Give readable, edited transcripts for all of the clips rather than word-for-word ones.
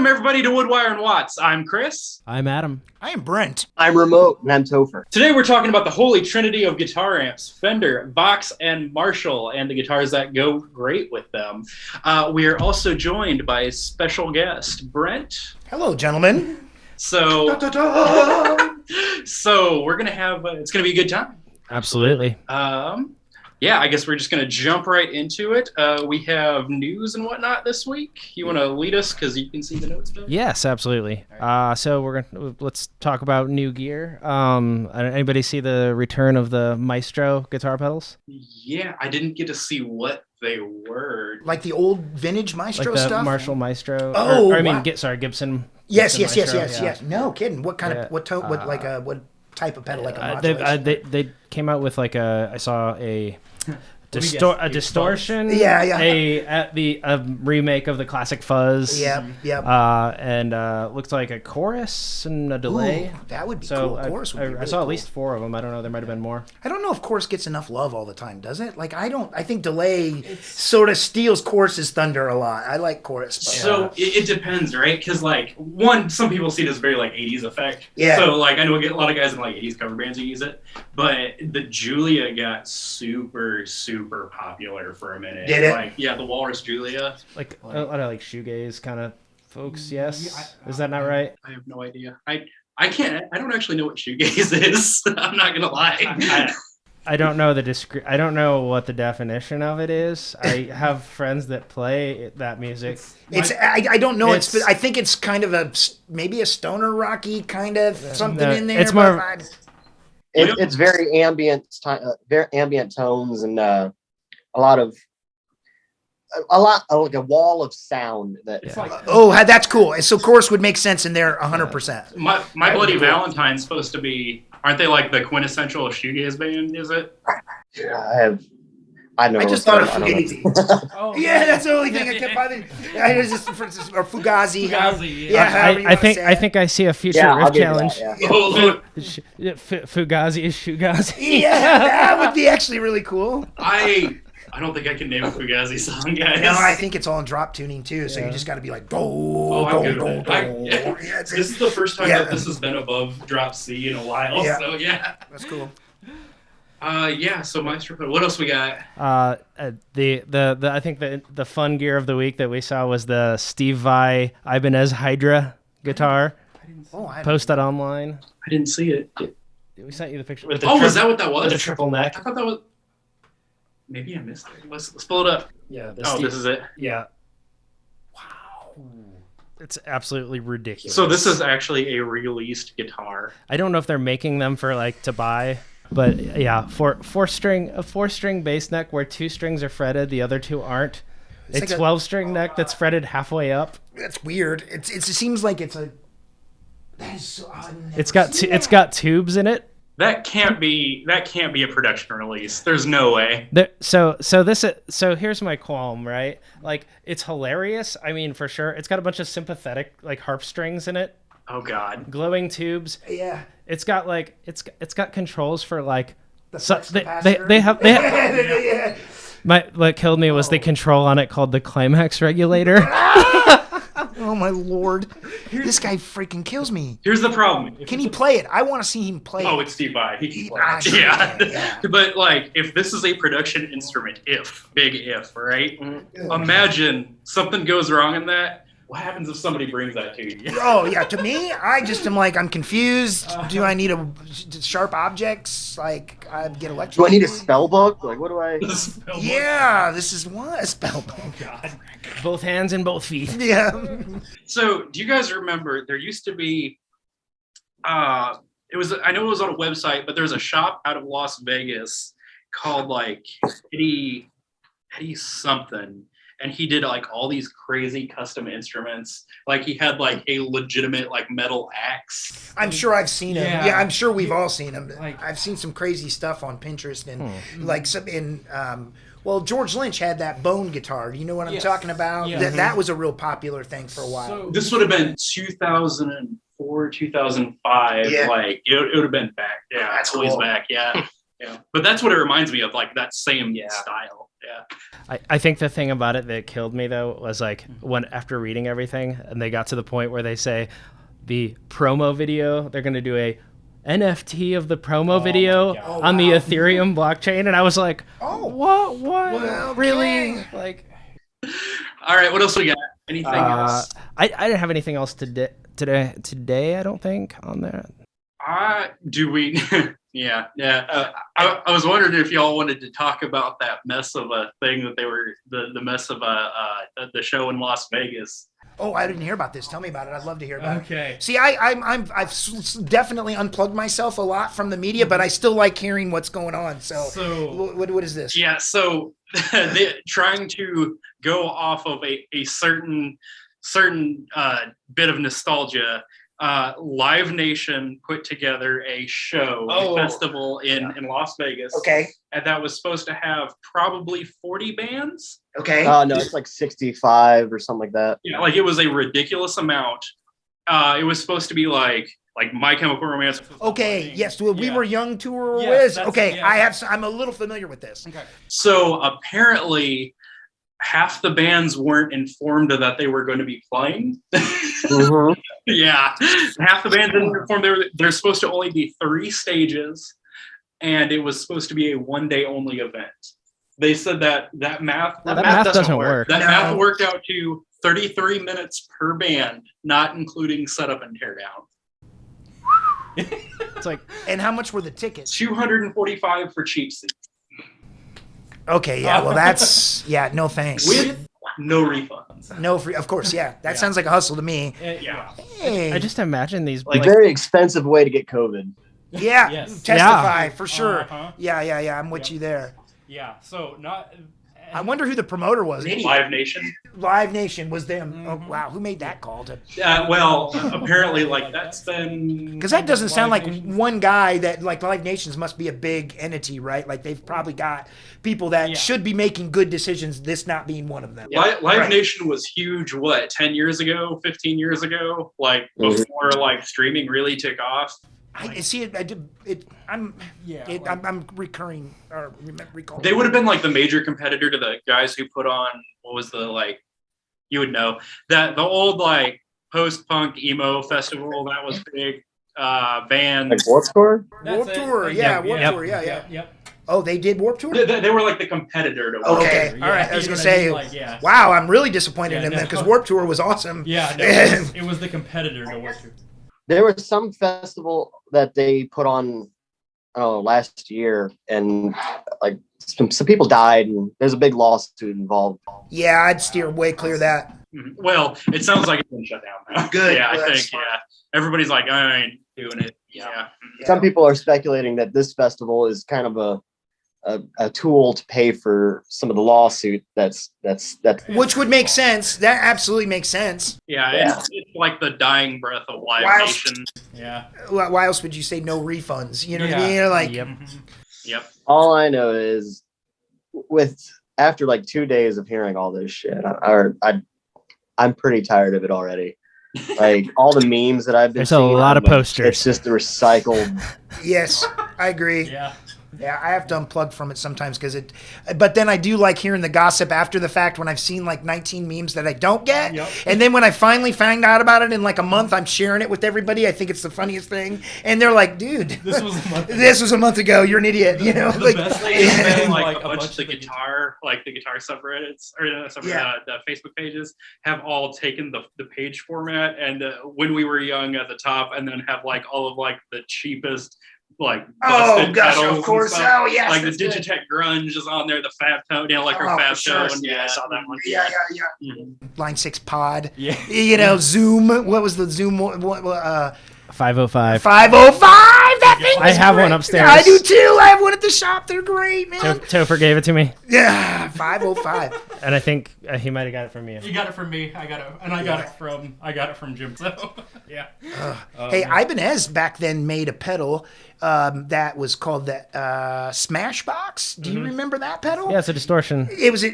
everybody to Woodwire and Watts. I'm Chris. I'm Adam. I am Brent. I'm Remote, and I'm Topher. Today we're talking about the holy trinity of guitar amps, Fender, Vox, and Marshall, and the guitars that go great with them. We are also joined by a special guest, Brent. Hello, gentlemen. So we're going to have, it's going to be a good time. Absolutely. Yeah, I guess we're just going to jump right into it. We have news and whatnot this week. You want to lead us because you can see the notes better? Yes, absolutely. So let's talk about new gear. Anybody see the return of the Maestro guitar pedals? Yeah, I didn't get to see what they were. Like the old vintage Maestro like the stuff? Marshall Maestro. Oh, wow. Gibson. Yes. Maestro, No kidding. What kind of what type of pedal? Like a modulation? They came out with like I saw a distortion. A remake of the classic Fuzz. Yep. And looks like a chorus and a delay. Ooh, that would be cool. Chorus would be really I saw cool. at least 4 of them. I don't know. There might have been more. I don't know if chorus gets enough love all the time, does it? Like I think delay sort of steals chorus's thunder a lot. I like chorus. But, So it depends, right? Because some people see it as very like 80s effect. Yeah. So I know a lot of guys in like 80s cover bands who use it, but the Julia got super popular for a minute. Did it? The Walrus Julia. Like a lot of like shoegaze kind of folks. Yes. Is that not right? I have no idea. I don't actually know what shoegaze is. I'm not gonna lie. I don't know I don't know what the definition of it is. I have friends that play that music. I don't know. I think it's kind of maybe a stoner rocky kind of something in there. It's more. It's very ambient tones and a like a wall of sound that. Yeah. That's cool. So chorus would make sense in there 100%. My Bloody Valentine's supposed to be. Aren't they like the quintessential shoegaze band? Is it? I just thought of Fugazi. Yeah, that's the only thing I kept bothering. Or Fugazi. I think I see a future riff challenge. Fugazi is Shoegazi. Yeah, that would be actually really cool. I don't think I can name a Fugazi song, guys. No, I think it's all in drop tuning too. So you just got to be like This is the first time that this has been above drop C in a while. Yeah. So that's cool. So Maestro. What else we got? I think the fun gear of the week that we saw was the Steve Vai Ibanez Hydra guitar. Posted online. I didn't see it. We sent you the picture. Is that what that was? The triple neck. I thought that was. Maybe I missed it. Let's pull it up. Yeah. This is it. Yeah. Wow. It's absolutely ridiculous. So this is actually a released guitar. I don't know if they're making them for to buy. But yeah, four string bass neck where 2 strings are fretted, the other 2 aren't. It's 12-string neck that's fretted halfway up. That's weird. It seems like it's a. That is so. It's got tubes in it. That can't be a production release. There's no way. So here's my qualm, right? It's hilarious. I mean, for sure, it's got a bunch of sympathetic harp strings in it. Oh God. Glowing tubes. Yeah. It's got it's got controls for the flux they have yeah. What killed me was the control on it called the climax regulator. Oh my Lord. This guy freaking kills me. Here's the problem. Can he play it? I want to see him play it. Oh, it's Steve Vai. He can play it. Yeah. But if this is a production instrument, big if, right? Imagine something goes wrong in that. What happens if somebody brings that to you? Oh, yeah. To me, I just am I'm confused. Do I need sharp objects? I get electric. Do I need a spell book? What do I? Yeah, this is what? A spell book. Oh, God. Both hands and both feet. Yeah. So, do you guys remember there used to be, I know it was on a website, but there's a shop out of Las Vegas called Eddie something. And he did all these crazy custom instruments. He had a legitimate metal axe. I'm sure I've seen him. Yeah, I'm sure we've all seen him. I've seen some crazy stuff on Pinterest and George Lynch had that bone guitar. Do you know what I'm talking about? Yeah. That was a real popular thing for a while. So this would have been 2004, 2005. Yeah. It would have been back. Yeah, that's always cool. back. Yeah. Yeah, but that's what it reminds me of, like that same style. Yeah. I think the thing about it that killed me though was like when after reading everything and they got to the point where they say the promo video, they're gonna do a NFT of the promo video on the Ethereum blockchain, and I was like, what? Well, Really? Like, all right, what else we got? Anything else? I didn't have anything else today. I don't think on that. Do we? Yeah. I was wondering if y'all wanted to talk about that mess of a thing that they were the mess of the show in Las Vegas. Oh, I didn't hear about this. Tell me about it. I'd love to hear about it. Okay. See, I've definitely unplugged myself a lot from the media, but I still like hearing what's going on. So what is this? Yeah. So they're trying to go off of a certain bit of nostalgia. Live Nation put together a festival in Las Vegas. Okay. And that was supposed to have probably 40 bands. Okay. No, it's like 65 or something like that. Yeah, like it was a ridiculous amount. It was supposed to be like My Chemical Romance. Okay. Yes. We were young tour. Yes, okay. I'm a little familiar with this. Okay. So apparently half the bands weren't informed that they were going to be playing. Mm-hmm. Yeah, half the bands didn't inform. There's supposed to only be 3 stages, and it was supposed to be a 1-day only event. They said that math doesn't work. That math worked out to 33 minutes per band, not including setup and teardown. It's like, and how much were the tickets? $245 for cheap seats. Okay, yeah, well that's no thanks. With no refunds. No free, of course, yeah. That sounds like a hustle to me. Yeah. Hey. I just imagine these Like very expensive way to get COVID. Yeah, Yes. testify for sure. Uh-huh. Yeah, I'm with you there. Yeah. So not. I wonder who the promoter was. Live Nation. Live Nation was them. Mm-hmm. Oh wow, who made that call? Well, apparently, like that's been Because that doesn't sound Live like Nation. one guy that like Live Nations must be a big entity, right? Like they've probably got people that should be making good decisions. This not being one of them. Live Nation was huge. What 10 years ago, 15 years ago, like before like streaming really took off. I see it. I'm recurring or recalling. They would have been like the major competitor to the guys who put on what was the like you would know that the old like post-punk emo festival that was big band Like Warped Tour? Warped Tour, yeah, Warped Tour, yeah. Yep. Oh, they did Warped Tour? They were like the competitor to Warped Okay, Tour. all right. I was You know gonna what I say, mean? Like, yeah. wow, I'm really disappointed Yeah, in them no. because Warped Tour was awesome. Yeah. No, it was the competitor to Warped Tour. There was some festival that they put on, I don't know, last year, and like some people died, and there's a big lawsuit involved. Yeah, I'd steer way clear of that. Mhm. Well, it sounds like it's been shut down now. Good. Yeah, Well, I that's think. smart. Yeah, everybody's like, I ain't doing it. Yeah. Some people are speculating that this festival is kind of a tool to pay for some of the lawsuit that's Which would make sense. That absolutely makes sense. Yeah, it's like the dying breath of Live Whilst- Nation. Yeah. Why else would you say no refunds? You know what I Yeah. mean? You're like, Yep. all I know is after like 2 days of hearing all this shit, I'm pretty tired of it already. Like all the memes that I've been There's a seeing, lot of I'm like, posters. It's just the recycled. yes, I agree. Yeah. Yeah, I have to unplug from it sometimes but then I do like hearing the gossip after the fact when I've seen like 19 memes that I don't get. Yep. And then when I finally find out about it in like a month, I'm sharing it with everybody. I think it's the funniest thing. And they're like, dude, This was a month. this was a month ago. You're an idiot. You know, The like, best thing And is then, like, like a bunch of the guitar subreddits or the Facebook pages have all taken the page format and when we were young at the top, and then have like all of like the cheapest like busted pedals of and course. stuff. Oh, yes. Like the that's good. Digitech Grunge is on there, the Fab Tone, like her Oh, Fab for sure. Tone. Yeah, I saw that one. Yeah. Mhm. Line 6 pod. Yeah. You know, Zoom. What was the Zoom? 505. 505. That thing. I was have great. one upstairs. I do too. I have one at the shop. They're great, man. Topher gave it to me, Yeah, 505. and I think he might have got it from you. You got it from me. I got it from Jim. So yeah. Hey, Ibanez back then made a pedal that was called the Smashbox. Do you remember that pedal? Yeah, it's a distortion.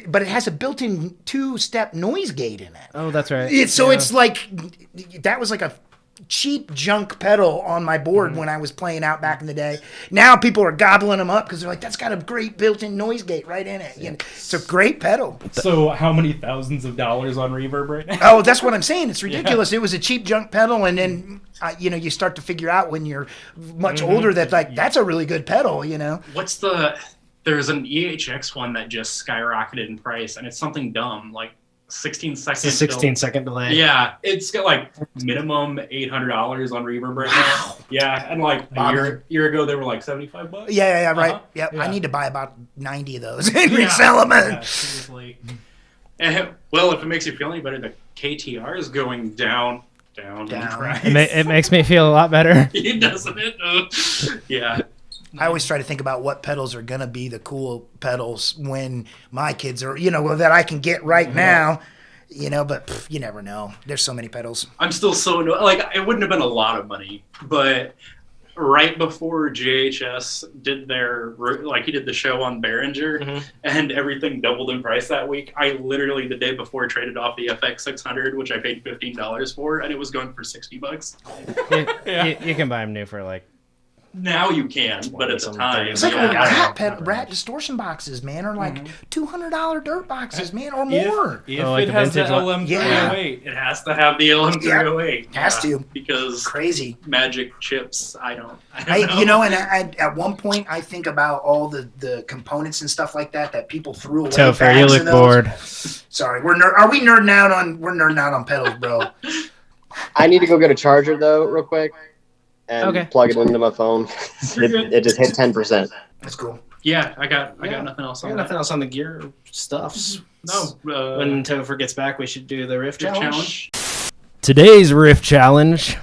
But it has a built-in 2-step noise gate in it. Oh, that's right. It's like that was like a cheap junk pedal on my board when I was playing out back in the day. Now people are gobbling them up because they're like, that's got a great built-in noise gate right in it. You know, it's a great pedal. So how many thousands of dollars on reverb right now? Oh, that's what I'm saying. It's ridiculous. Yeah. It was a cheap junk pedal, and then you start to figure out when you're much older that that's a really good pedal. You know. There's an EHX one that just skyrocketed in price, and it's something dumb like 16 seconds. It's a 16-second delay. Yeah, it's got like minimum $800 on reverb right now. Yeah, and like a year ago they were like $75. Yeah, right. Yeah, I need to buy about 90 of those and resell them. Yeah, seriously. And, well, if it makes you feel any better, the KTR is going down. In price. It makes me feel a lot better. Doesn't it? Yeah. I always try to think about what pedals are going to be the cool pedals when my kids are, that I can get right now, but you never know. There's so many pedals. I'm still so like, it wouldn't have been a lot of money, but right before JHS did he did the show on Behringer and everything doubled in price that week. I literally the day before traded off the FX 600, which I paid $15 for, and it was going for $60. You can buy them new for like, now you can, but at the time, it's like rat distortion boxes, man, or like $200 dirt boxes, man, or more. If it has the LM308, it has to have the LM308. It has to, because crazy magic chips. I don't know. And at one point, I think about all the components and stuff like that people threw away. Topher, you look bored. Sorry, are we nerding out on? We're nerding out on pedals, bro. I need to go get a charger though, real quick. And plug it into my phone. It just hit 10%. That's cool. Yeah, I got nothing else on that. Nothing else on the gear stuffs. No. When Topher gets back, we should do the riff challenge. Today's riff challenge.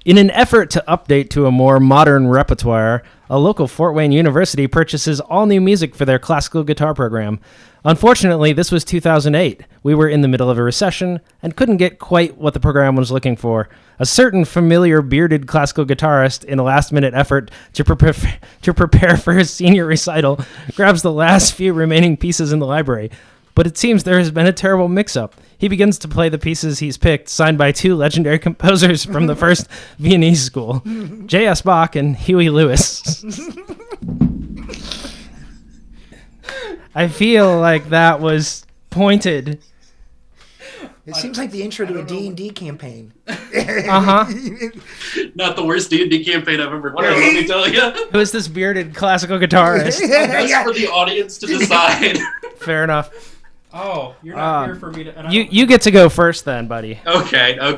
In an effort to update to a more modern repertoire, a local Fort Wayne university purchases all new music for their classical guitar program. Unfortunately, this was 2008. We were in the middle of a recession and couldn't get quite what the program was looking for. A certain familiar bearded classical guitarist, in a last-minute effort to prepare for his senior recital, grabs the last few remaining pieces in the library. But it seems there has been a terrible mix-up. He begins to play the pieces he's picked, signed by two legendary composers from the first Viennese school, J.S. Bach and Huey Lewis. I feel like that was pointed. It seems like the intro to a D&D campaign. Uh-huh. Not the worst D&D campaign I've ever played, let me tell you. Who is this bearded classical guitarist? That's for the audience to decide. Fair enough. Oh, you're not here for me to... You get to go first then, buddy. Okay. All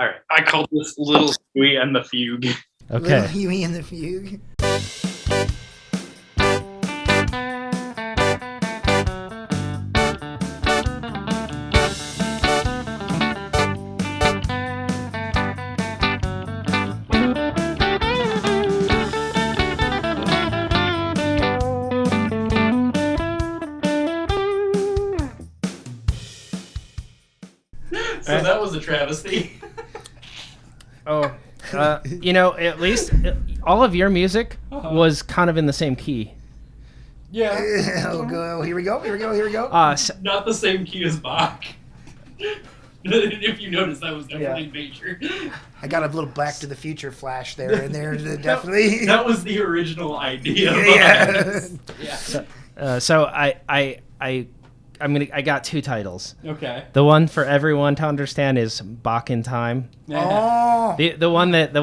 right. I called this Little Huey and the Fugue. Okay. Little Huey and the Fugue. So that was a travesty. At least all of your music was kind of in the same key. Yeah. Here we go. Not the same key as Bach. If you notice, that was definitely major. I got a little Back to the Future flash there, and there's definitely... That was the original idea. Yeah. So I got two titles. Okay. The one for everyone to understand is Bach in Time. Oh. The one that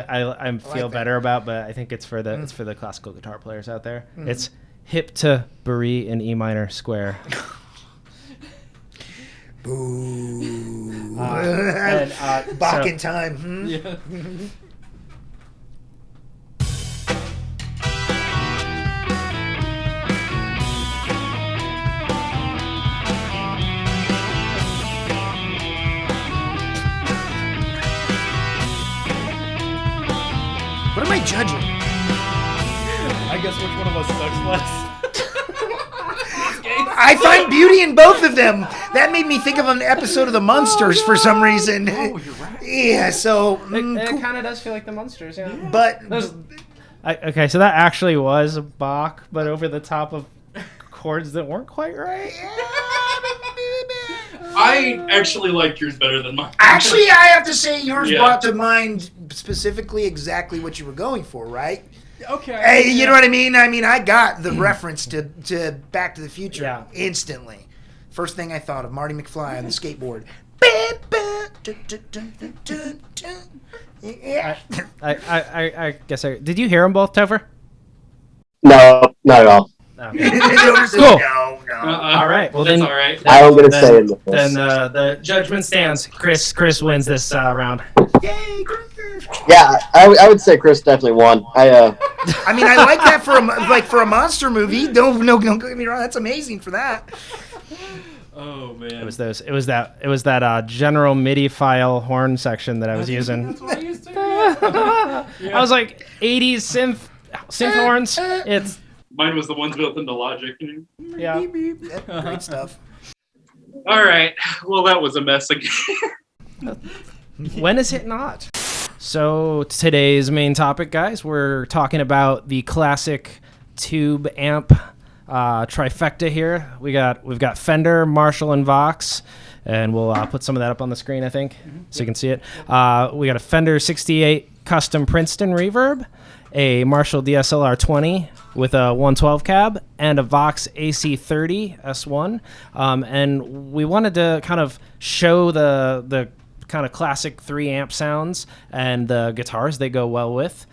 I feel better about, but I think it's for the classical guitar players out there. It's Hip to Bari in E minor square. Boo. Bach in Time. Yeah. What am I judging? I guess which one of us sucks less? I find beauty in both of them. That made me think of an episode of The Munsters for some reason. Oh, you're right. Yeah, so... It cool. kind of does feel like the Munsters, yeah. But... Okay, so that actually was Bach, but over the top of chords that weren't quite right. I actually liked yours better than mine. Actually, I have to say yours Yeah. brought to mind specifically exactly what you were going for, right? Okay. Hey, you know what I mean? I mean, I got the reference to Back to the Future Yeah. instantly. First thing I thought of, Marty McFly on the skateboard. Yeah. I guess did you hear them both, Topher? No, not at all. No. Cool. Cool. No. All right. Well, That's then, all right. I'm gonna say in then this. the judgment stands. Chris wins this round. Yay, Chris. Yeah, I would say Chris definitely won. I mean, I like that for a monster movie. Don't get me wrong. That's amazing for that. Oh man. It was those. It was that general MIDI file horn section that I was using. That's what I used to. I was like 80s synth horns. It's Mine was the ones built into Logic. yeah. Great stuff. All right. Well, that was a mess again. When is it not? So today's main topic, guys, we're talking about the classic tube amp trifecta here. We've got Fender, Marshall, and Vox, and we'll put some of that up on the screen, I think, so you can see it. We got a Fender 68 custom Princeton reverb, a Marshall DSLR 20 with a 112 cab, and a Vox AC30 S1. And we wanted to kind of show the kind of classic 3 amp sounds and the guitars they go well with.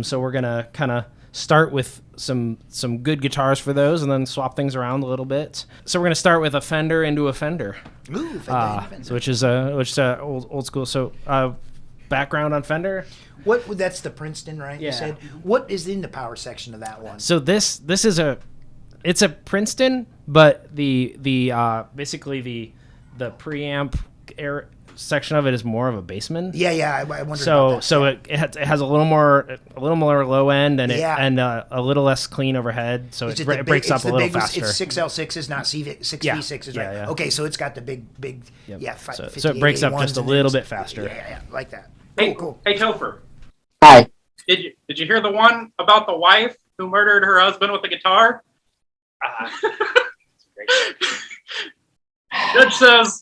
So we're gonna kind of start with some good guitars for those, and then swap things around a little bit. So we're gonna start with a Fender into a Fender. Ooh, Fender. So which is old school. So background on Fender. That's the Princeton, right? Yeah. You said. What is in the power section of that one? So this is it's a Princeton, but the basically the preamp air section of it is more of a Bassman. Yeah. I wondered So about that. so it has a little more low end and Yeah. a little less clean overhead. So Is it it the breaks big- up it's a the little big- faster. It's 6L6s, not 6V6s, right? Yeah. Okay, so it's got the big, Yep. yeah. So it breaks up just a little bit faster. Yeah, like that. Hey, Cool. hey, Topher. Hi. Did you hear the one about the wife who murdered her husband with a guitar?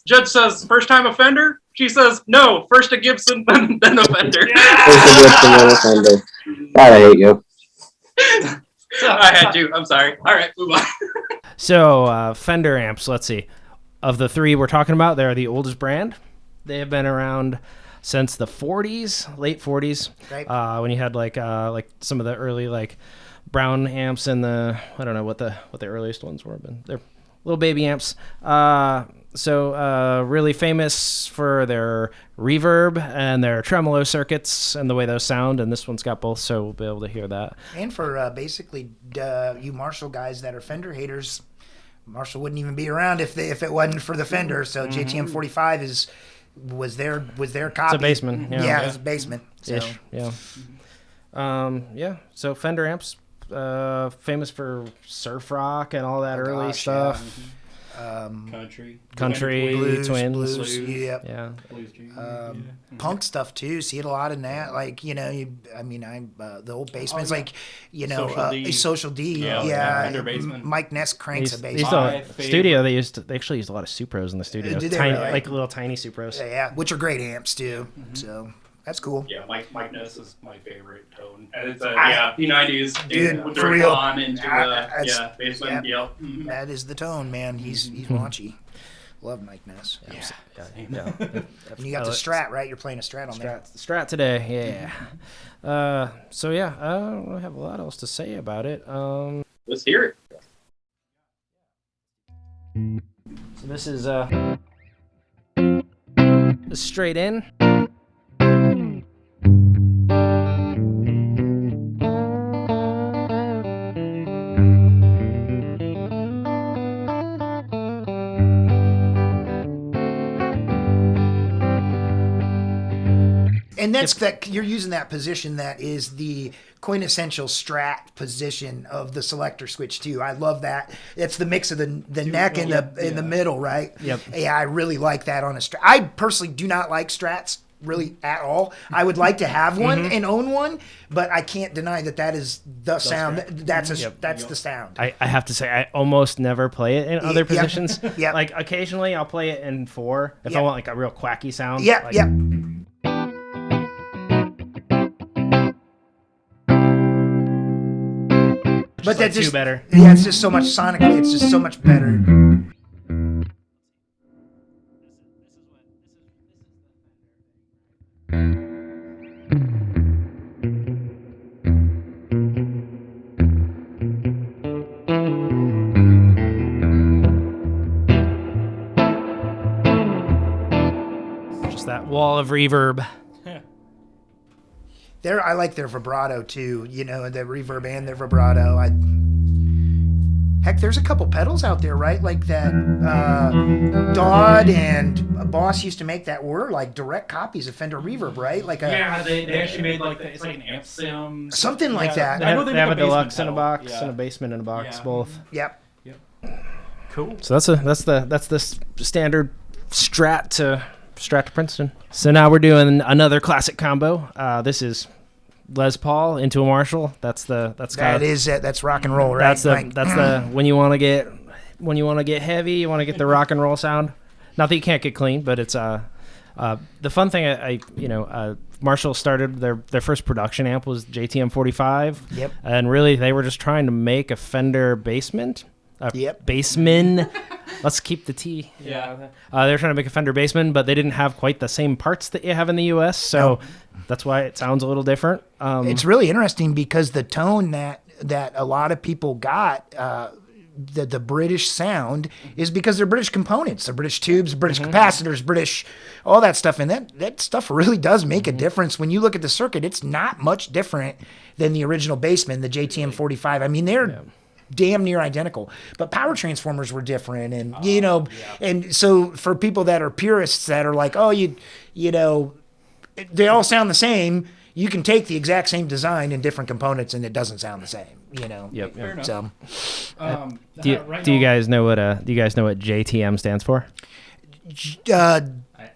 Judge says first time offender. She says no, first a Gibson, then a Fender. God, I hate you. I had to. I'm sorry. All right, move on. So Fender amps. Let's see. Of the 3 we're talking about, they're the oldest brand. They have been around since the 40s, late 40s. Right. When you had like some of the early like Brown amps and I don't know what the earliest ones were, but they're little baby amps. So really famous for their reverb and their tremolo circuits and the way those sound. And this one's got both, so we'll be able to hear that. And for basically you Marshall guys that are Fender haters, Marshall wouldn't even be around if it wasn't for the Fender. So JTM 45 was their copy. It's a Bassman. Yeah, it's a Basement. So. Ish, yeah. So Fender amps, famous for surf rock and all that early stuff. Country. Blues, Twins. blues, yep. Yeah. Blues Dream, Punk stuff too. See it a lot in that. Like the old Basements, like Social D. Yeah, Fender Bassman. Mike Ness cranks a They bass. used My to, studio. They actually used a lot of Supros in the studio. Did they Tiny, really? like little tiny Supros. Yeah, which are great amps too. So that's cool. Yeah, Mike Ness is my favorite tone. and it's a P90s Dude, with for the real. on into That's- basement. yeah. Yep. Mhm. That is the tone, man. He's raunchy. Love Mike Ness. Yeah. And you got the Strat, right? You're playing a Strat on there. Strat today. Yeah. So yeah, I don't really have a lot else to say about it. Let's hear it. So this is straight in. And that's that you're using that position that is the quintessential Strat position of the selector switch too. I love that. It's the mix of the neck in the middle, right? Yep. Yeah, I really like that on a Strat. I personally do not like Strats really at all. I would like to have one and own one, but I can't deny that is the sound. That's the sound. I have to say, I almost never play it in other positions. Yeah. Like occasionally I'll play it in 4 if I want like a real quacky sound. Yeah, like, yeah. But that's just better. Yeah, it's just so much sonically. It's just so much better. Just that wall of reverb. I like their vibrato too. You know, the reverb and their vibrato. Heck, there's a couple pedals out there, right? Like that Dodd and Boss used to make that were like direct copies of Fender Reverb, right? Like they actually made it's like an amp sim. Something like that. I know they have make a a deluxe basement in a pedal. box Yeah. and a basement in a box, Yeah. both. Yep. Cool. So that's the standard Strat to Princeton. So now we're doing another classic combo. This is Les Paul into a Marshall. That's rock and roll, right? That's the when you want to get heavy, you want to get the rock and roll sound. Not that you can't get clean, but it's the fun thing. Marshall started their first production amp was JTM 45. Yep. And really they were just trying to make a Fender Bassman. Yep. Bassman. Let's keep the T. Yeah. They're trying to make a Fender Bassman, but they didn't have quite the same parts that you have in the U.S. So that's why it sounds a little different. It's really interesting because the tone that a lot of people got, the British sound, is because they're British components, they're British tubes, British capacitors, British, all that stuff, and that stuff really does make a difference. When you look at the circuit, it's not much different than the original Bassman, the JTM 45. I mean, they're damn near identical, but power transformers were different, and and so for people that are purists that are like, oh, you know, they all sound the same. You can take the exact same design in different components, and it doesn't sound the same. You know. Yep. Fair enough. So, do you guys know what JTM stands for? I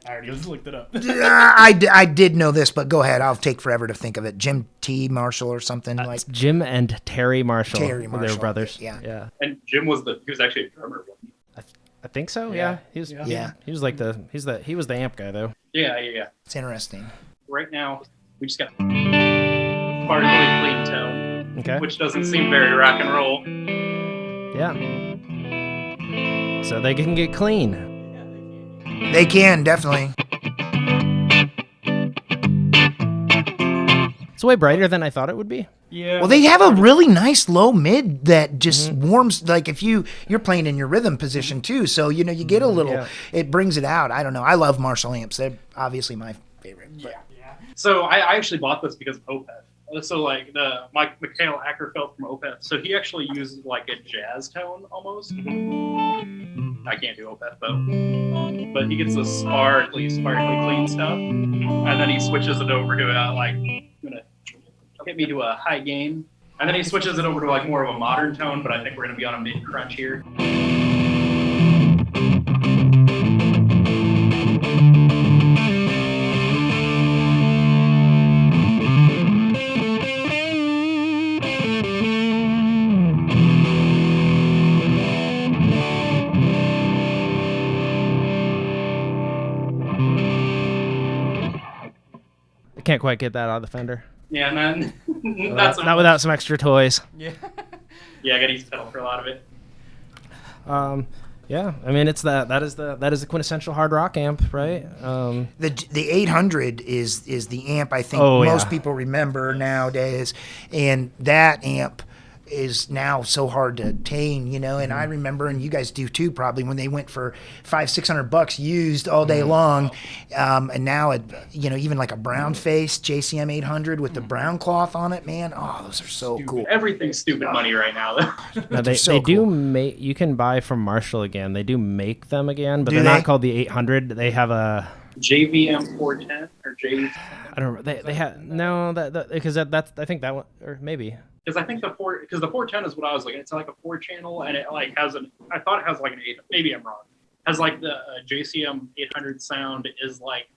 already just looked it up. I did know this, but go ahead. I'll take forever to think of it. Jim T. Marshall or something like. It's Jim and Terry Marshall. Terry Marshall. They were brothers. Yeah. And Jim was actually a drummer. I think so. Yeah. He was the amp guy though. Yeah. It's interesting. Right now, we just got sparkly clean tone, Okay. which doesn't seem very rock and roll. Yeah. So they can get clean. They can, definitely. It's way brighter than I thought it would be. Yeah. Well, they have a really nice low mid that just warms, like if you're playing in your rhythm position too, so you get a little, it brings it out. I don't know. I love Marshall amps. They're obviously my favorite. But. So I actually bought this because of Opeth. So like Mikhail Ackerfeld from Opeth. So he actually uses like a jazz tone almost. I can't do Opeth though, but he gets this sparkly clean stuff, and then he switches it over to gonna hit me to a high gain, and then he switches it over to like more of a modern tone. But I think we're gonna be on a mid crunch here. Can't quite get that out of the Fender. Yeah, man. Not without some extra toys. Yeah. Yeah, I got to use pedal for a lot of it. Yeah, I mean that is the quintessential hard rock amp, right? The 800 is the amp I think most people remember nowadays, and that amp is now so hard to attain, and I remember, and you guys do too probably, when they went for $500-600 used all day long, and now even like a brown face JCM 800 with the brown cloth on it, man, those are so cool. Everything's stupid money right now. Now they do make, you can buy from Marshall again. They do make them again, but they're not called the 800. They have a JVM 410 or J. I don't remember. They have no that because that's I think that one, or maybe. Because I think the 410 is what I was looking at. It's like a 4-channel, and it like has I thought it has like an 8. Maybe I'm wrong. Has like the JCM 800 sound is like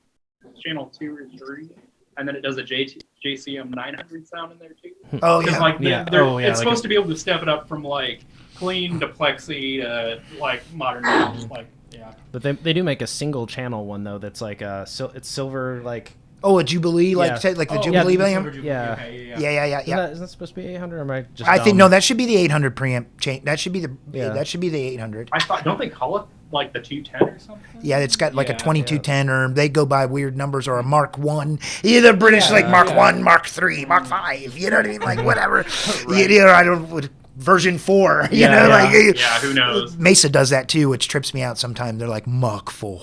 channel 2 or 3, and then it does a JCM 900 sound in there too. Oh Because yeah. like it's like supposed to be able to step it up from like clean to plexi to like modern sounds. Like yeah. But they do make a single channel one though that's like it's silver like. Oh, a Jubilee, like Yeah. say, like the Oh, Jubilee the amp. Silver Jubilee, Yeah. okay, Yeah. Isn't that supposed to be 800 or am I just I think dumb? no, that should be the 800 preamp chain. That should be the Yeah. that should be the 800. I thought, don't they call it like the 210 or something? Yeah, it's got like a Yeah, 2210, or they go by weird numbers, or a Mark 1. Either British like Mark 1, Mark 3, Mark 5. You know what I mean? Like whatever. Right. You know, I don't version 4. You Yeah, know, yeah. like Yeah, who knows? Mesa does that too, which trips me out sometimes. They're like Mark 4.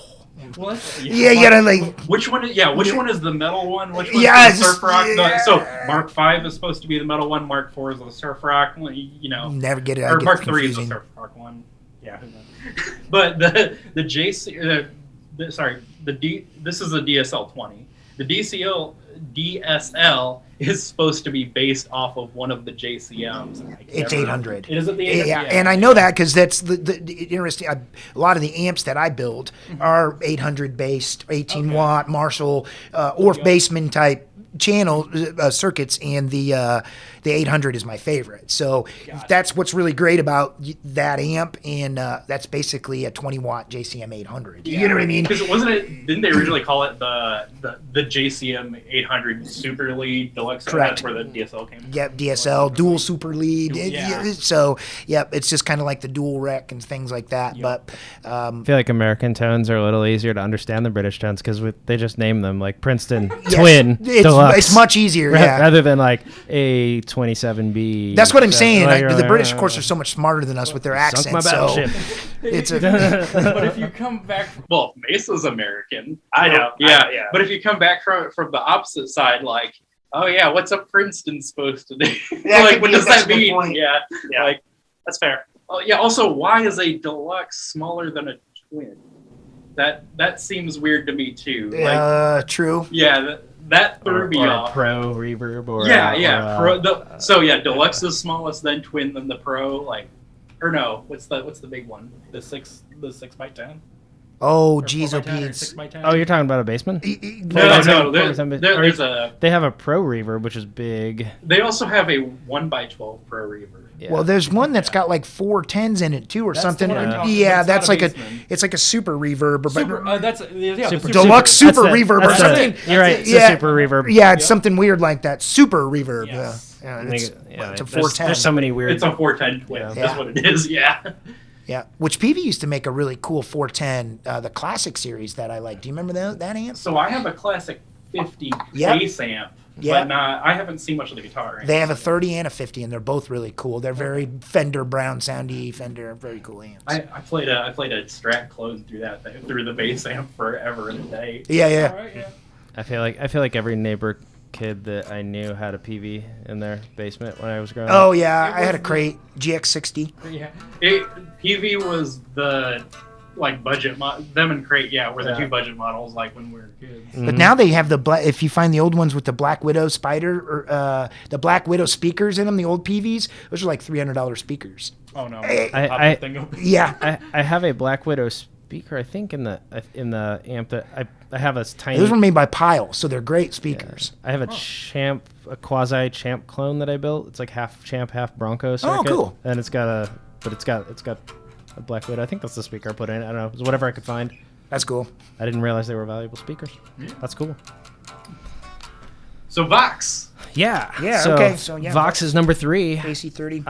Well, that's, Yeah, you gotta like. Which one? Which one is the metal one? Which one's Yeah, the surf rock? yeah. So Mark 5 is supposed to be the metal one. Mark 4 is the surf rock. You know, Never get it. or I Mark get 3 is the confusing. surf rock one. Yeah, who knows? But the JC, this is a DSL 20. The DSL is supposed to be based off of one of the JCMs. It's 800. It is at the 800. Yeah, and I know that because that's the interesting. A lot of the amps that I build are 800 based, 18 watt Marshall, Orff Bassman type channel circuits, and the 800 is my favorite. So that's what's really great about that amp, and that's basically a 20 watt JCM 800. You know what I mean? Because didn't they originally call it the JCM 800 Super Lead Deluxe? Correct. That's where the DSL came from. Yep, DSL, dual super lead. Yeah. So, yep, it's just kind of like the dual rec and things like that. But I feel like American tones are a little easier to understand than British tones because they just name them like Princeton Twin Deluxe. It's much easier, yeah. Rather than like a 27B. That's what I'm saying. Like, The British, of course, are so much smarter than us with their Sunk my accents. So battleship. it's a but if you come back, Well, Mesa's American. I know. Yeah, Yeah. But if you come back from the opposite side, like, oh yeah, what's a Princeton supposed to do? Yeah, Like, what does that's that a good mean? point. Yeah, Yeah. like, That's fair. oh yeah. Also, why is a deluxe smaller than a twin? That seems weird to me too. Like, true. yeah, that threw or me a off. pro reverb or Yeah. or, So yeah, deluxe is smallest, then twin, then the pro. Like, or no, what's the big one? the 6x10. Oh, Or geez, 4x10 or OP. 6x10. Oh, you're talking about a basement? No. Or- There's a. They have a pro reverb, which is big. They also have a 1x12 pro reverb. Yeah. Well, there's one that's got like 4 10s in it too, or That's something. the one I'm talking Yeah, about. It's that's not like a a. Bassman. It's like a super reverb, but Super, that's the Super- deluxe super That's reverb or that's something. You're right. It's Yeah. a super reverb. Yeah, it's something weird like that. Super reverb. Yes. Yeah, I think it's, yeah, it's a there's- 410. There's so many weird. It's a 410 twin. Yeah. That's what it is. Yeah. Yeah, which PV used to make a really cool 410, the classic series that I like. Do you remember that amp? So I have a classic 50 Yep. bass amp, Yep. but I haven't seen much of the guitar. They have a 30 and a 50, and they're both really cool. They're very Fender brown soundy Fender, very cool amps. I played a Strat clone through the bass amp forever in the day. Yeah. All right, yeah. I feel like every neighbor kid that I knew had a PV in their basement when I was growing Oh up. yeah, It I had a was crate GX60. Yeah. PV was the like budget them and Crate, were the Yeah. two budget models like when we were kids. Mm-hmm. But now they have the black. If you find the old ones with the Black Widow spider or the Black Widow speakers in them, the old PVs, those are like $300 speakers. Oh no. I- Pop I- the thing open. Yeah, I have a Black Widow speaker, I think, in the amp that I have a tiny. those were made by Pyle, so they're great speakers. I have a quasi champ clone that I built. It's like half champ, half Bronco circuit. cool. And it's got a Black Widow. I think that's the speaker I put in. I don't know. It was whatever I could find. That's cool. I didn't realize they were valuable speakers. That's cool. So Vox. Yeah. Yeah, okay, so, yeah, Vox is number 3. AC30.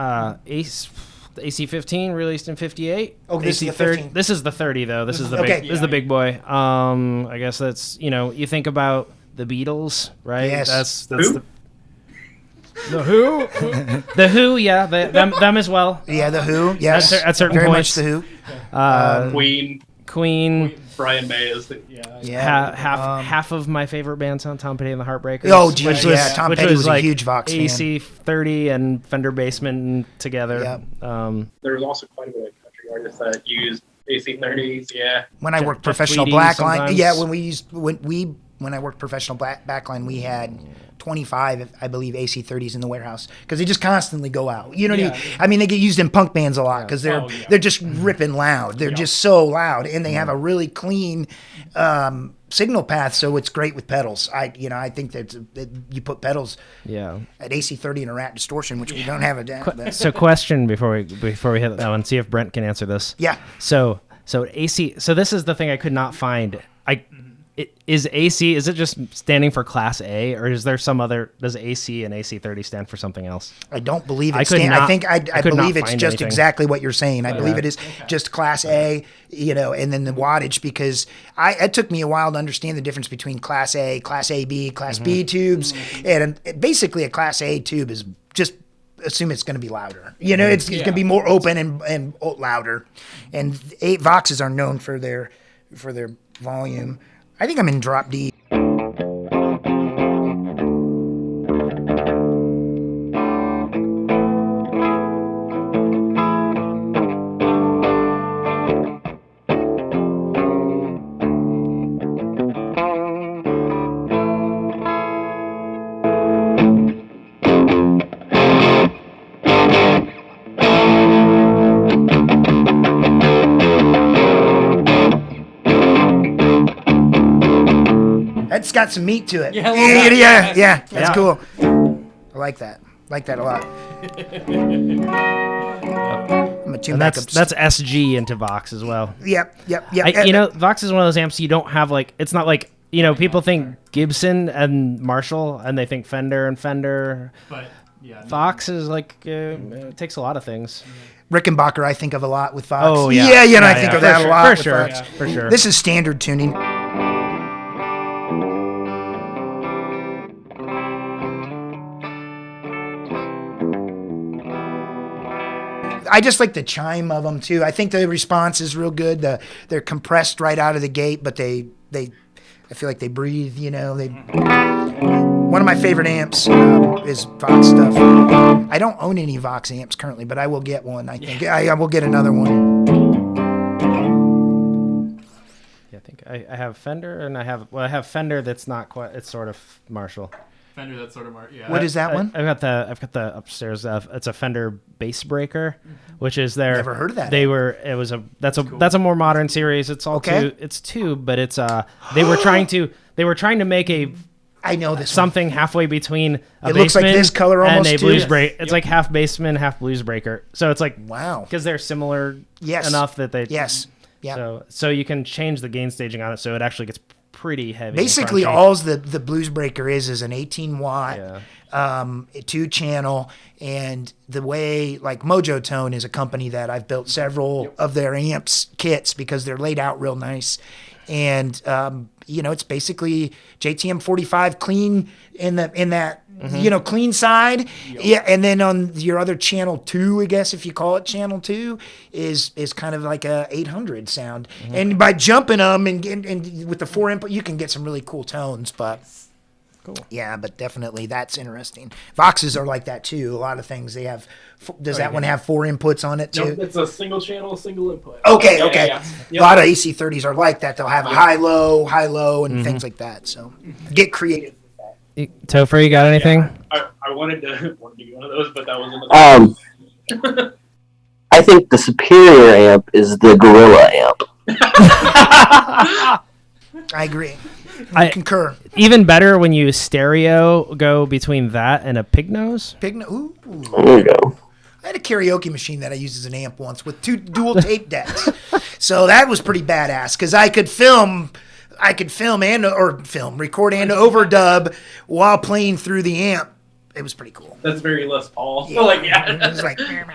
The AC15 released in 58. Oh, this is the AC30 15. This is the 30 though. This is the okay. big. This is the big boy. I guess that's, you think about the Beatles, right? Yes. That's Who? the Who. The Who, yeah, them as well. Yeah, the Who. Yes, At certain very points. much the Who. Queen, Queen. Brian May is the Yeah, Half of my favorite bands on Tom Petty and the Heartbreakers. Oh, geez, yeah, Tom which Petty was a like huge Vox fan. AC30 and Fender Bassman together. Yep. there was also quite a bit of country artists that used AC30s. Yeah. When I Jeff- worked Jeff professional Tweedy blackline, sometimes. yeah, when we when I worked professional backline, we had 25, I believe, AC30s in the warehouse because they just constantly go out. You know what I mean? I mean, they get used in punk bands a lot because they're just ripping loud. They're just so loud, and they have a really clean signal path, so it's great with pedals. I think that you put pedals at AC30 and a rat distortion, which we don't have So question before we hit that one, see if Brent can answer this. Yeah. So AC. So this is the thing I could not find. Is AC, is it just standing for Class A, or is there some other, does AC and AC30 stand for something else? I don't believe it. I could believe not it's find just anything. exactly what you're saying. I believe it is just Class A, and then the wattage, because it took me a while to understand the difference between Class A, Class AB, Class B tubes, and basically a Class A tube is just assume it's going to be louder. It's going to be more open and louder. And Voxes are known for their volume. I think I'm in drop D. That's got some meat to it. Yeah, that's cool. I like that. Like that a lot. I'm a tune And backups. that's SG into Vox as well. Yep. Vox is one of those amps you don't have, like, it's not like, people think Gibson and Marshall and they think Fender and Fender. But Vox is like, it takes a lot of things. Rickenbacker I think of a lot with Vox. Oh, yeah. I think of that a lot with Vox. For sure. This is standard tuning. I just like the chime of them too. I think the response is real good. They're compressed right out of the gate, but I feel like they breathe. One of my favorite amps is Vox stuff. I don't own any Vox amps currently, but I will get one. I think I will get another one. Yeah, I think I have Fender, and I have Fender that's not quite. It's sort of Marshall. Fender, that's sort of What is that one? I've got the upstairs. It's a Fender bass breaker, which is their. Never heard of that. That's a more modern series. It's all it's tube, but it's they were trying to make I know this something halfway between a It looks like bassman this color and almost a too. blues break. It's like half bassman, half blues breaker. So it's like Wow. because they're similar enough that they So you can change the gain staging on it, so it actually gets pretty heavy. Basically, and crunchy. all the blues breaker is an 18 watt, 2-channel, and the way like Mojo Tone is a company that I've built several of their amps kits because they're laid out real nice, and it's basically JTM 45 clean in that clean side, and then on your other channel 2, I guess if you call it channel 2, is kind of like a 800 sound, and by jumping them and with the 4 input, you can get some really cool tones, but. Cool. Yeah, but definitely that's interesting. Voxes are like that too. A lot of things they have. Does that one have 4 inputs on it too? Nope, it's a single channel, single input. Okay. Yeah. A lot of AC30s are like that. They'll have high, low, and things like that. So get creative. Topher, you got anything? I wanted to be one of those, but that wasn't. I think the superior amp is the Gorilla amp. I agree. I concur. Even better when you stereo go between that and a pig nose. Ooh. There you go. I had a karaoke machine that I used as an amp once with 2 dual tape decks. So that was pretty badass because I could record and overdub while playing through the amp. It was pretty cool. That's very Les Paul. Yeah. It was like, it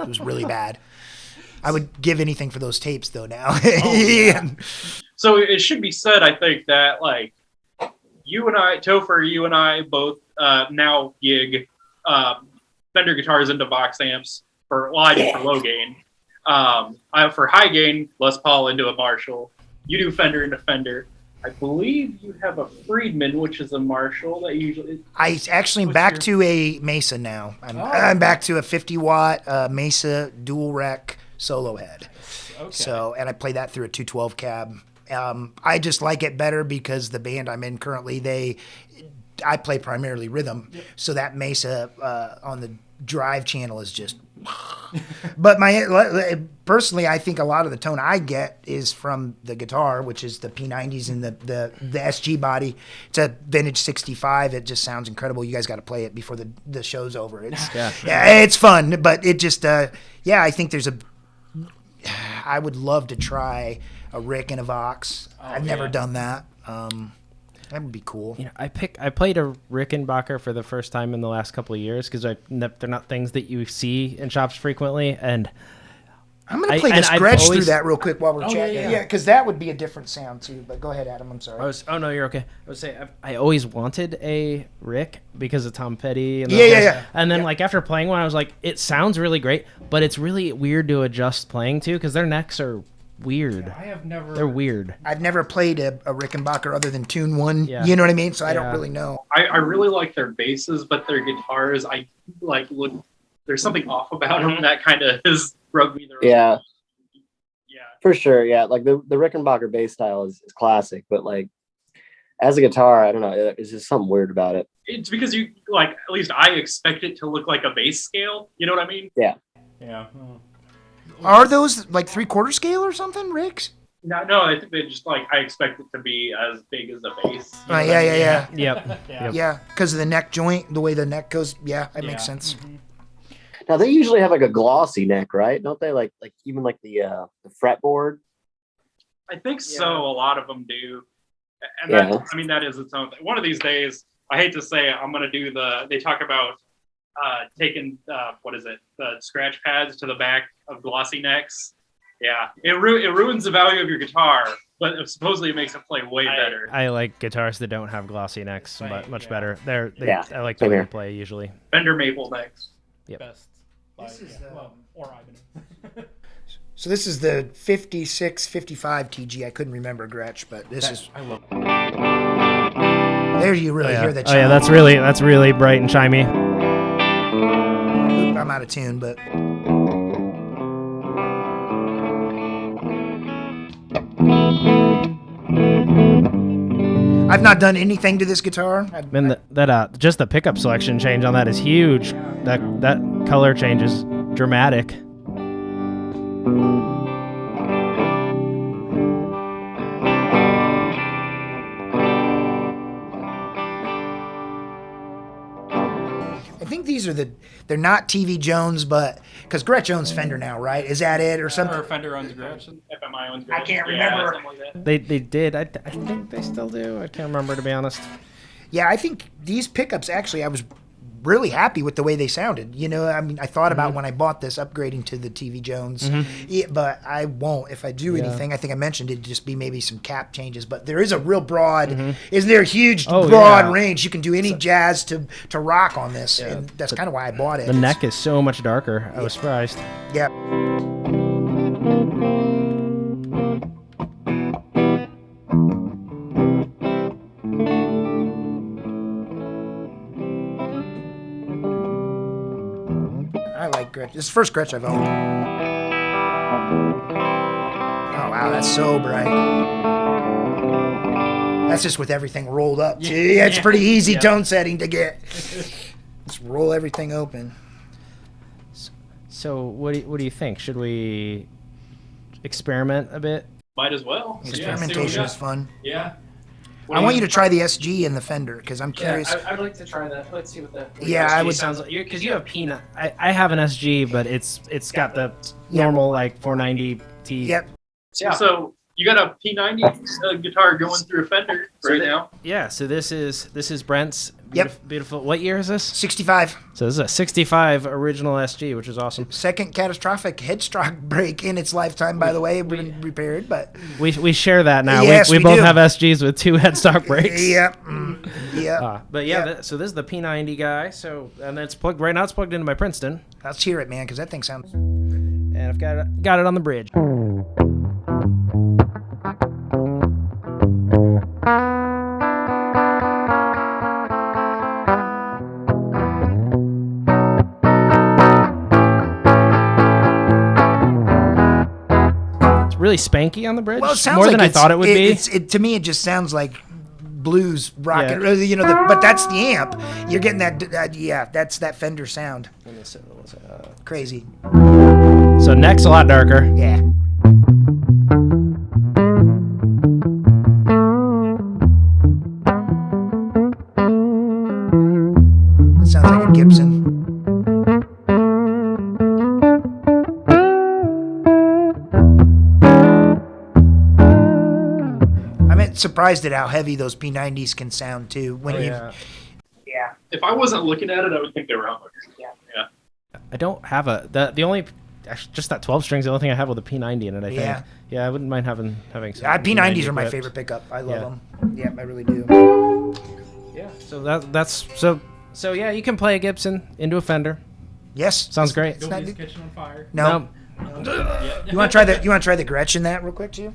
was really bad. I would give anything for those tapes though now. So it should be said, I think, that like Topher, you and I both now gig Fender guitars into Vox amps I do for low gain. For high gain, Les Paul into a Marshall. You do Fender into Fender. I believe you have a Friedman, which is a Marshall that usually. I actually am back to a Mesa now. I'm back to a 50 watt Mesa dual rec solo head. Okay. So, and I play that through a 212 cab. I just like it better because the band I'm in currently, I play primarily rhythm, so that Mesa on the drive channel is just. But personally, I think a lot of the tone I get is from the guitar, which is the P90s and the SG body. It's a vintage 65. It just sounds incredible. You guys got to play it before the show's over. It's fun, but it just I think there's I would love to try a Rick and a Vox. I've never done that. That would be cool. I played a Rickenbacker for the first time in the last couple of years because they're not things that you see in shops frequently. And I'm going to play this Gretch through that real quick while we're chatting. Yeah, because that would be a different sound too. But go ahead, Adam. I'm sorry. No, you're okay. I would say I always wanted a Rick because of Tom Petty. And And then after playing one, I was like, it sounds really great, but it's really weird to adjust playing to because their necks are weird. Yeah, They're weird. I've never played a Rickenbacker other than Tune 1. Yeah. You know what I mean? So I don't really know. I really like their basses, but their guitars, I there's something off about them that kind of has rubbed me the wrong way. Yeah. For sure. Yeah. Like the Rickenbacker bass style is classic, but as a guitar, I don't know. It's just something weird about it. It's because you at least I expect it to look like a bass scale. You know what I mean? Yeah. Yeah. Are those 3/4 scale or something, Ricks? No, I think they just I expect it to be as big as the bass. Yeah. Yep. Because of the neck joint, the way the neck goes. Yeah, that makes sense. Mm-hmm. Now they usually have a glossy neck, right? Don't they? Even the fretboard. I think so. A lot of them do, and that is its own thing. One of these days, I hate to say it, I'm going to do they talk about taking the scratch pads to the back of glossy necks. Yeah, it ruins the value of your guitar, but supposedly it makes it play way better. I like guitars that don't have glossy necks much better. I like Same the way here. they play usually. Fender maple necks. Yep. Best. Or Ibanez. So this is the 56, 55 TG. I couldn't remember Gretch, but this is. I love There you really hear that. Oh yeah, that's really bright and chimey. I'm out of tune, but. I've not done anything to this guitar. Just the pickup selection change on that is huge. That color change is dramatic. I think these are they're not TV Jones, but because Gretch owns Fender now, right? Is that it or something? Or Fender owns Gretch. FMI owns Gretch. I can't remember. Something like that. They did. I think they still do. I can't remember, to be honest. Yeah, I think these pickups actually, I was really happy with the way they sounded. I mean, I thought about when I bought this upgrading to the TV Jones, but I won't. If I do anything, I think I mentioned it'd just be maybe some cap changes. But there is a real broad, isn't there a huge broad range? You can do any jazz to rock on this, and that's kind of why I bought it. The neck is so much darker. I was surprised. Yeah. I like Gretch. This is the first Gretch I've owned. Oh, wow, that's so bright. That's just with everything rolled up. Gee, it's pretty easy tone setting to get. Just roll everything open. So what do you think? Should we experiment a bit? Might as well. Experimentation is fun. Yeah. I want you to try the SG and the Fender because I'm curious. I'd like to try that. Let's see what that. Yeah, I would. Sounds like because you have P9. I have an SG, but it's got the normal 490 T. Yep. Yeah. So you got a P90 guitar going through a Fender now. Yeah. So this is Brent's. Yep. Beautiful. What year is this? 65. So this is a 65 original SG, which is awesome. Second catastrophic headstock break in its lifetime, by the way. Been repaired, but we share that now. Yes, we both do. have SGs with 2 headstock breaks. Yep. Yep. But this is the P90 guy. So and it's plugged right now. It's plugged into my Princeton, Let's hear it, man, because that thing sounds. and I've got it on the bridge. really spanky on the bridge. Well, it sounds more like than I thought it would be. To me, it just sounds like blues rock. Yeah. But that's the amp. You're getting that. That's that Fender sound. Crazy. So neck's a lot darker. Yeah. It sounds like a Gibson. I'm surprised at how heavy those P90s can sound too. When Yeah. If I wasn't looking at it, I would think they were humbuckers. Yeah. I don't have the only actually just that 12 strings. The only thing I have with a P90 in it. I think. Yeah. Yeah, I wouldn't mind having some P90s are my equipped. favorite pickup. I love Yeah. them. Yeah, I really do. Yeah. So that's so yeah. You can play a Gibson into a Fender. Yes. Sounds great. not- Nobody's catching on fire. No. You want to try the Gretch in that real quick too?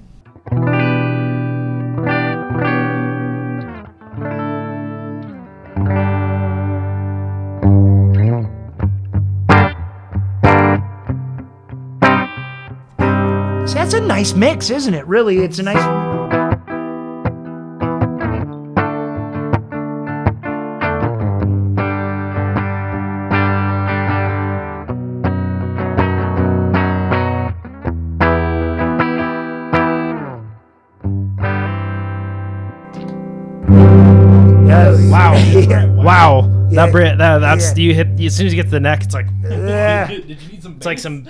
See, that's a nice mix, isn't it? Really, it's a nice. Yes. Wow. Yeah. Wow. Yeah. That's Yeah. you hit as soon as you get to the neck, it's like Yeah. Did you need some? it's like some.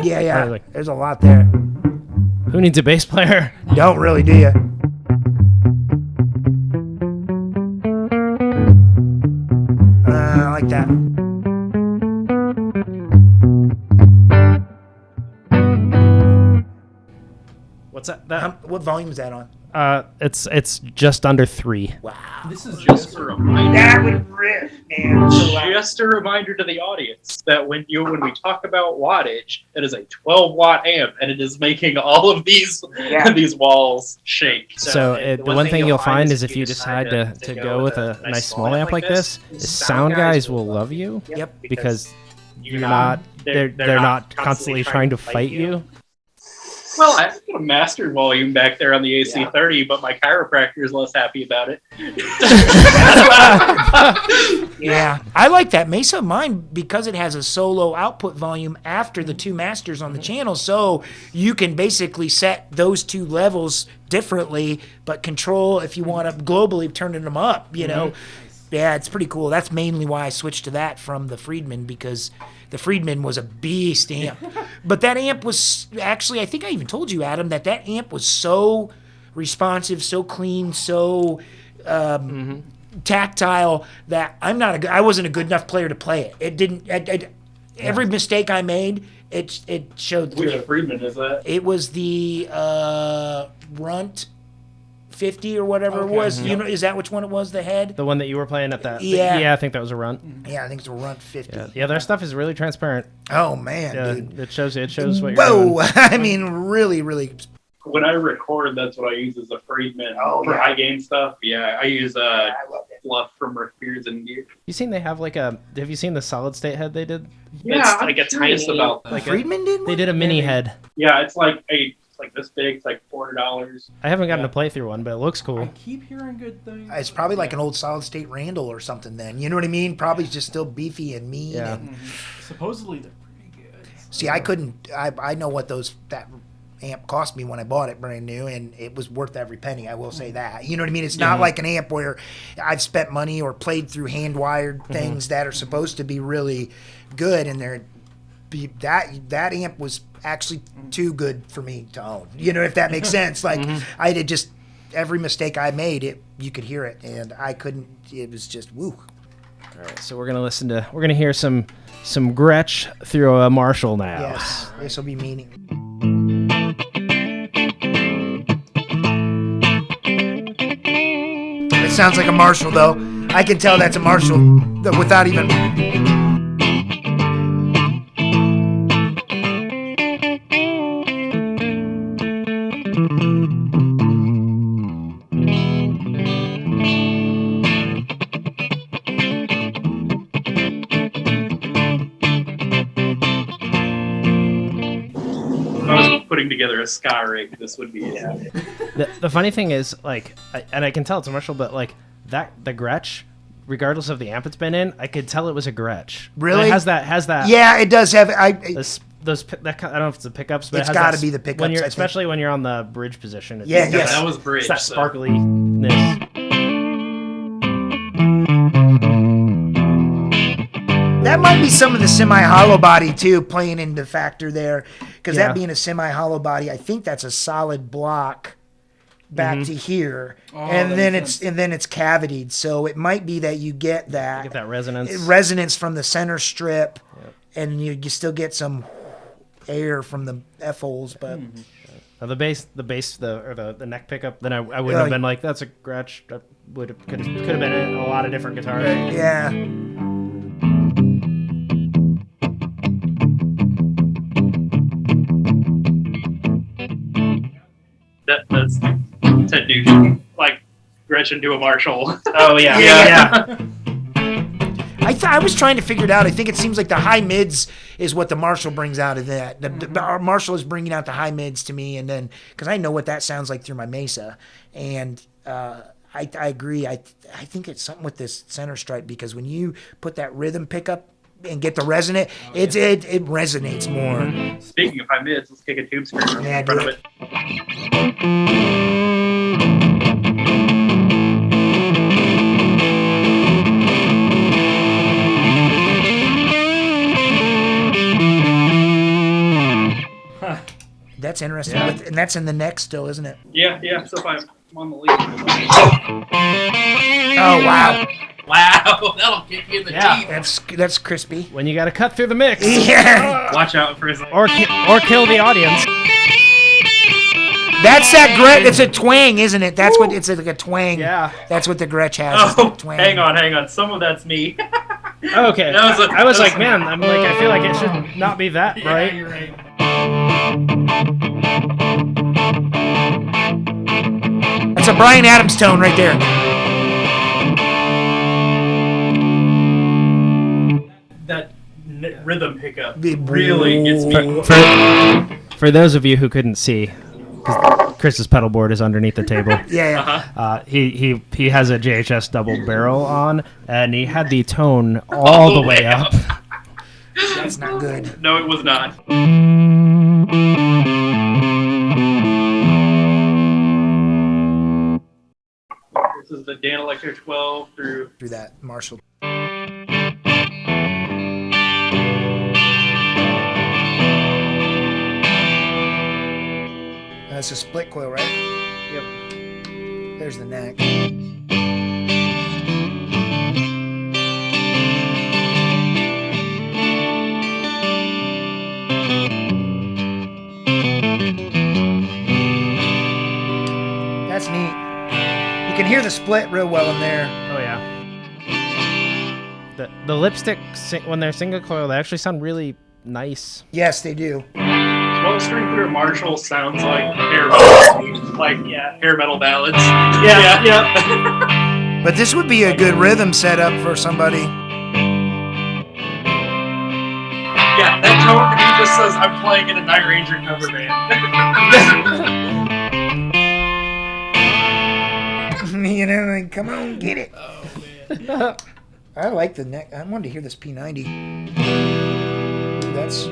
Yeah. Like, There's a lot there. who needs a bass player? Don't really, do you? I like that. What's that? That What volume is that on? it's just under 3. Wow. This is just a reminder. That would rip, man. Just a reminder to the audience that when we talk about wattage, it is a 12-watt amp, and it is making all of these these walls shake. So the one thing you'll find is if you decide to go with a nice small amp like this, is sound guys will love you. Yep. Because you're not they're not constantly trying to fight you. Well, I've got a master volume back there on the AC30, but my chiropractor is less happy about it. Yeah, I like that Mesa of mine because it has a solo output volume after the two masters on the channel, so you can basically set those two levels differently, but control if you want to globally turning them up. You know, yeah, it's pretty cool. That's mainly why I switched to that from the Friedman, because the Friedman was a beast amp. But that amp was actually, I think I even told you, Adam, that amp was so responsive, so clean, so tactile that I wasn't a good enough player to play it. It didn't. Every mistake I made, it showed through. Which Friedman is that? It was the Runt 50 or whatever it was. You know, is that which one it was? The head? The one that you were playing at that. Yeah. I think that was a Runt. Yeah, I think it's a Runt 50. Yeah, their stuff is really transparent. Oh man, Yeah, dude. it shows what you're doing. Whoa! I mean, really, really. When I record, that's what I use as a Friedman for high gain stuff. Yeah, I use I love it. fluff from Rick Beards and Gear. You seen they have have you seen the solid state head they did? Yeah, it's like a tiny about. Like Friedman did one? They did a mini head. Yeah, it's like this big. It's like $400. I haven't gotten to play through one, but it looks I cool. keep hearing good things. It's probably like an old solid state Randall or something. Then you know what I mean? Probably just still beefy and mean. Yeah. And, Supposedly they're pretty good. see, I couldn't. I know what that amp cost me when I bought it brand new, and it was worth every penny. I will say that. You know what I mean? It's not like an amp where I've spent money or played through hand wired things that are supposed to be really good, and that amp was actually too good for me to own. You know, if that makes sense. Like I did just every mistake I made, you could hear it, and I couldn't. It was just woo. All right, so we're gonna hear some Gretch through a Marshall now. Yes, this will be meaning. It sounds like a Marshall, though. I can tell that's a Marshall without even. putting together a ska rig, this would be it. The funny thing is, like, and I can tell it's a Marshall, but like the Gretch, regardless of the amp it's been in, I could tell it was a Gretch. Really? It has that. Yeah, it does have. Those I don't know if it's the pickups, but It's it has gotta that be the pickups, When I you're, think. especially when you're on the bridge position. It's Yeah, got yes. That was bridge. It's that so- sparkliness. That might be some of the semi-hollow body too, playing into factor there, because Yeah. that being a semi-hollow body, I think that's a solid block back to here, and that then makes it's cavitied, so it might be that you get that, Get that resonance. resonance from the center strip, and you still get some air from the F holes, but The bass, the neck pickup. Then I wouldn't have been like, that's a Gretch. That could have been a lot of different guitars. yeah. That's to do like Gretchen do a Marshall. Oh yeah, Yeah. I was trying to figure it out. I think it seems like the high mids is what the Marshall brings out of that. Our Marshall is bringing out the high mids to me, and then because I know what that sounds like through my Mesa, and I agree. I think it's something with this center stripe, because when you put that rhythm pickup and get the resonant, it resonates more. Speaking of high mids, let's kick a tube screamer Yeah, in front do of it. it. That's interesting, Yeah. and that's in the neck still, isn't it? Yeah. So if I'm on the lead. Oh wow, Wow, that'll kick you in the Yeah. teeth. that's crispy. When you got to cut through the mix, Yeah. Watch out for his. or kill the audience. That's that Gretch. It's a twang, isn't it? That's what it's like, a twang. Yeah. That's what the Gretch has. is Oh, the twang. hang on. Some of that's me. Okay. That was a- I was that was like, man, I'm like, I feel like it should not be that, Yeah, right? you're right. That's a Bryan Adams tone right there. That rhythm pickup really gets me. For those of you who couldn't see, 'cause Chris's pedal board is underneath the table. Yeah. He has a JHS double barrel on, and he had the tone all the way up. That's not good. No, it was not. This is the Dan Electric 12 through. Through that Marshall. That's a split coil, right? Yep. There's the neck. That's neat. You can hear the split real well in there. Oh yeah. The lipstick when they're single coil, they actually sound really nice. Yes, they do. 12-string through Marshall sounds like hair metal ballads. Yeah. But this would be a good rhythm setup for somebody. Yeah, that tone to me just says I'm playing in a Night Ranger cover band. You know, like, come on, get it. Oh man. I like the neck. I wanted to hear this P90. Ooh, that's.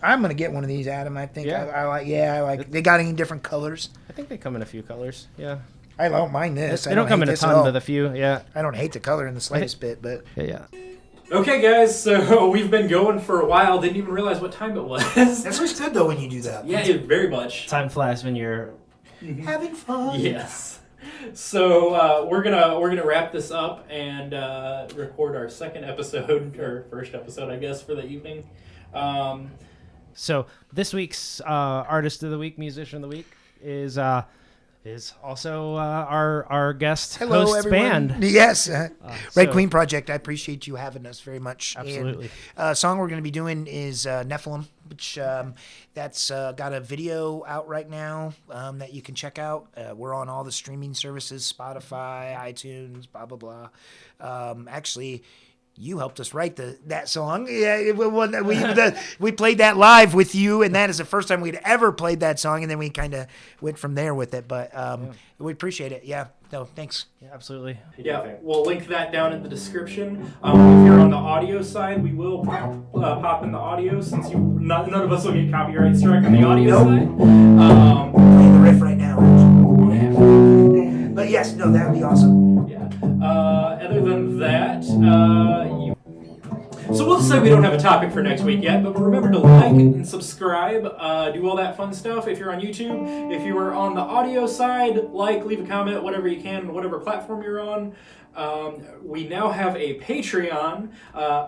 I'm gonna get one of these, Adam. I think. Yeah. I like. Yeah, I like. They got any different colors? I think they come in a few colors. Yeah. I don't mind this. They don't come in a ton, but a few. Yeah. I don't hate the color in the slightest bit, but Yeah. Okay, guys. So we've been going for a while. Didn't even realize what time it was. that's what's good though when you do that. Yeah, very much. Time flies when you're. Having fun. Yes. So we're gonna wrap this up and record our second episode or first episode, I guess, for the evening. So this week's artist of the week, musician of the week is is also our guest Hello, host everyone. band. Yes, Red So- Queen Project. I appreciate you having us very much. Absolutely. And, song we're going to be doing is Nephilim, which that's got a video out right now that you can check out. We're on all the streaming services: Spotify, iTunes, blah blah blah. Actually, you helped us write that song. Yeah, we played that live with you, and that is the first time we'd ever played that song, and then we kind of went from there with it. But we appreciate it. Yeah. No, thanks. Yeah, absolutely. Yeah, we'll link that down in the description. If you're on the audio side, we will pop in the audio since none of us will get copyright strike on the audio side. Playing the riff right now. But yes, no, that would be awesome. Yeah. Other than that, so we'll say we don't have a topic for next week yet, but remember to like and subscribe, do all that fun stuff if you're on YouTube. If you are on the audio side, leave a comment, whatever you can, whatever platform you're on. We now have a Patreon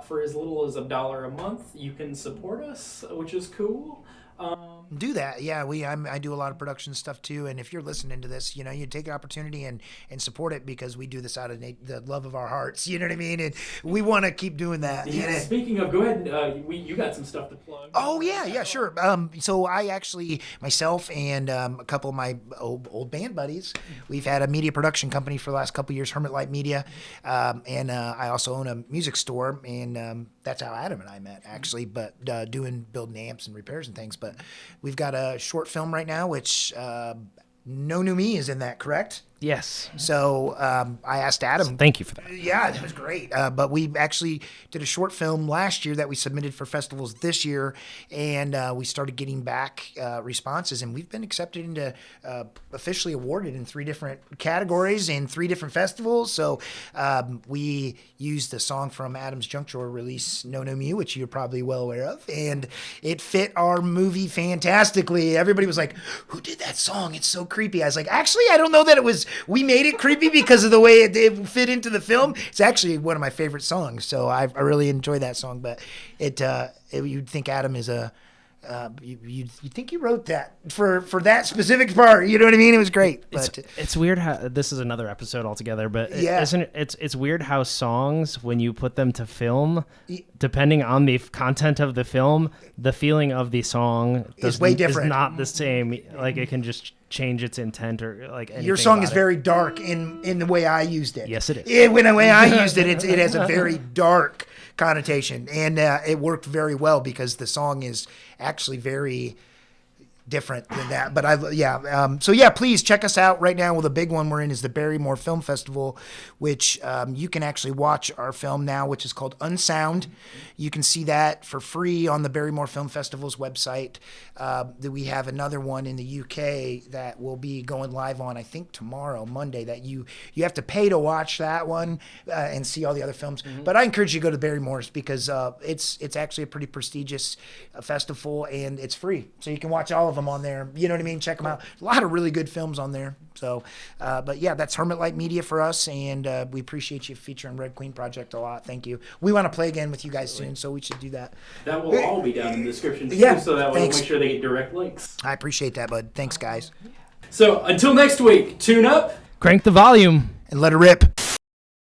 for as little as $1 a month. You can support us, which is cool. Do that. Yeah, I do a lot of production stuff too, and if you're listening to this, you take an opportunity and support it because we do this out of the love of our hearts. You know what I mean? And we want to keep doing that. Yeah, speaking of, go ahead. You got some stuff to plug. Oh yeah, sure. So I actually, myself and a couple of my old band buddies, we've had a media production company for the last couple of years, Hermit Media, and I also own a music store, and that's how Adam and I met actually, but building amps and repairs and things. But we've got a short film right now, which No New Me is in that, correct? Yes. So I asked Adam. Thank you for that. Yeah, that was great. But we actually did a short film last year that we submitted for festivals this year, and we started getting back responses, and we've been accepted into officially awarded in 3 different categories in 3 different festivals. So we used the song from Adam's Junk Drawer release, No No Me, which you're probably well aware of, and it fit our movie fantastically. Everybody was like, "Who did that song? It's so creepy." I was like, "Actually, I don't know that it was." We made it creepy because of the way it fit into the film. It's actually one of my favorite songs, so I really enjoy that song. But you'd think Adam is you think he wrote that for that specific part. You know what I mean? It was great. But it's weird how this is another episode altogether. But Yeah. it's weird how songs, when you put them to film, depending on the content of the film, the feeling of the song Is way different. Is not the same. Like it can just change its intent or like anything. your song about is it. very dark in the way I used it. Yes, it is. When the way I used it, it has a very dark connotation, and it worked very well because the song is actually very different than that. But please check us out right now. Well, the big one we're in is the Barrymore Film Festival, which you can actually watch our film now, which is called Unsound. You can see that for free on the Barrymore Film Festival's website. We have another one in the UK that will be going live on, I think, tomorrow, Monday, that you have to pay to watch that one and see all the other films. Mm-hmm. But I encourage you to go to Barrymore's because it's actually a pretty prestigious festival, and it's free. So you can watch all of them on there. You know what I mean? Check them out. A lot of really good films on there. So, but yeah, that's Hermit Light Media for us, and we appreciate you featuring Red Queen Project a lot. Thank you. We want to play again with you guys soon, so we should do that. That will all be down in the description too, Yeah, so that way we'll thanks. make sure they get direct links. I appreciate that, bud. Thanks, guys. So until next week, tune up. Crank the volume. And let it rip.